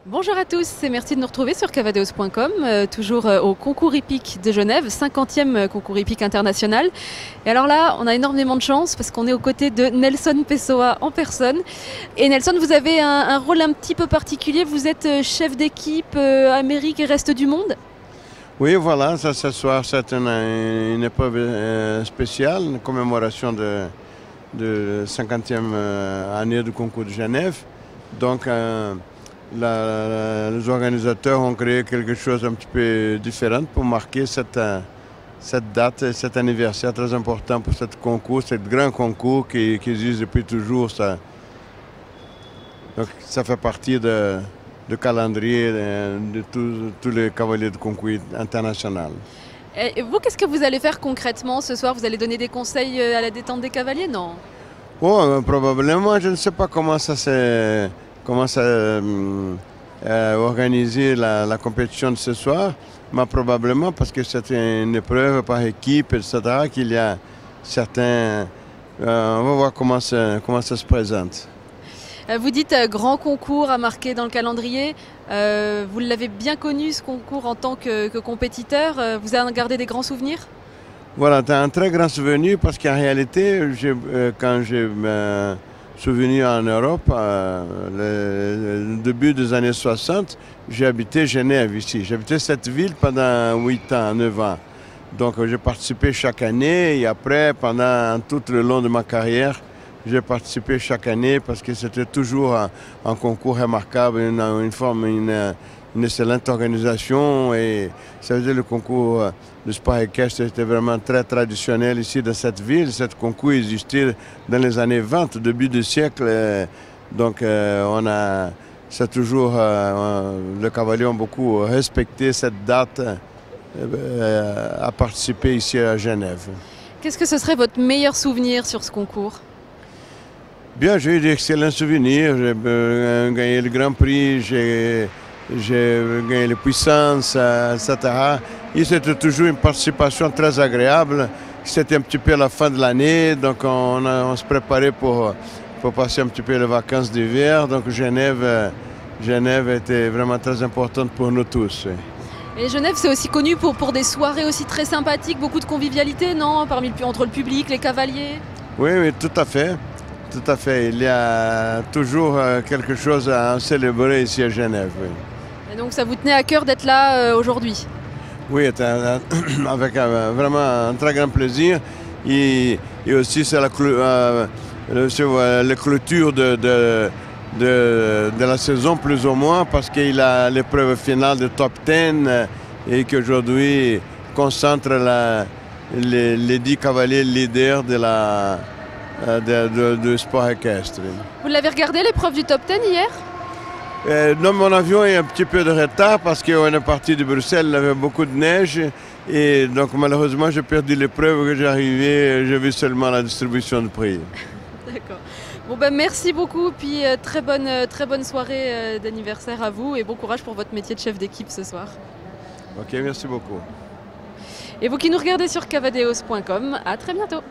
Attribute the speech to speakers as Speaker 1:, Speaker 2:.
Speaker 1: Bonjour à tous et merci de nous retrouver sur cavadeos.com, toujours au concours hippique de Genève, 50e concours hippique international. Et alors là, on a énormément de chance parce qu'on est aux côtés de Nelson Pessoa en personne. Et Nelson, vous avez un rôle un petit peu particulier, vous êtes chef d'équipe Amérique et reste du monde.
Speaker 2: Oui, voilà, ça, ce soir, c'est une épreuve spéciale, une commémoration de 50e année du concours de Genève. Donc, les organisateurs ont créé quelque chose un petit peu différent pour marquer cette date, cet anniversaire très important pour ce concours, ce grand concours qui existe depuis toujours. Donc, ça fait partie du calendrier de tous les cavaliers de concours international.
Speaker 1: Et vous, qu'est-ce que vous allez faire concrètement ce soir? Vous allez donner des conseils à la détente des cavaliers, non?
Speaker 2: Oh, probablement, je ne sais pas comment ça organiser la compétition de ce soir, mais probablement parce que c'est une épreuve par équipe, etc., qu'il y a certains... on va voir comment ça se présente.
Speaker 1: Vous dites grand concours à marquer dans le calendrier. Vous l'avez bien connu ce concours en tant que compétiteur. Vous en gardez des grands souvenirs?
Speaker 2: Voilà, tu as un très grand souvenir parce qu'en réalité, quand je me suis venu en Europe, le début des années 60, j'ai habité Genève ici. J'habitais cette ville pendant 8 ans, 9 ans. Donc j'ai participé chaque année et après, pendant tout le long de ma carrière, j'ai participé chaque année parce que c'était toujours un concours remarquable, une excellente organisation. Et ça veut dire le concours de sport équestre était vraiment très traditionnel ici dans cette ville. Ce concours existait dans les années 20, début du siècle. Donc c'est toujours, les cavaliers ont beaucoup respecté cette date à participer ici à Genève.
Speaker 1: Qu'est-ce que ce serait votre meilleur souvenir sur ce concours?
Speaker 2: Bien, j'ai eu d'excellents souvenirs. J'ai gagné le Grand Prix, j'ai gagné les puissances, etc. Et c'était toujours une participation très agréable. C'était un petit peu à la fin de l'année, donc on se préparait pour passer un petit peu les vacances d'hiver. Donc Genève était vraiment très importante pour nous tous.
Speaker 1: Et Genève, c'est aussi connu pour des soirées aussi très sympathiques, beaucoup de convivialité, non? Entre le public, les cavaliers?
Speaker 2: Oui, tout à fait. Tout à fait. Il y a toujours quelque chose à célébrer ici à Genève. Oui.
Speaker 1: Et donc ça vous tenait à cœur d'être là aujourd'hui?
Speaker 2: Oui, avec vraiment un très grand plaisir. Et aussi c'est la clôture de la saison plus ou moins parce qu'il a l'épreuve finale de top 10 et qu'aujourd'hui concentre les 10 cavaliers leaders de sport équestre.
Speaker 1: Vous l'avez regardé l'épreuve du top 10 hier?
Speaker 2: Non, mon avion est un petit peu de retard parce qu'on est parti de Bruxelles, il y avait beaucoup de neige et donc malheureusement j'ai perdu l'épreuve que j'ai vu seulement la distribution de prix.
Speaker 1: D'accord. Bon ben merci beaucoup, puis très bonne soirée d'anniversaire à vous et bon courage pour votre métier de chef d'équipe ce soir.
Speaker 2: Ok, merci beaucoup.
Speaker 1: Et vous qui nous regardez sur cavadeos.com, à très bientôt.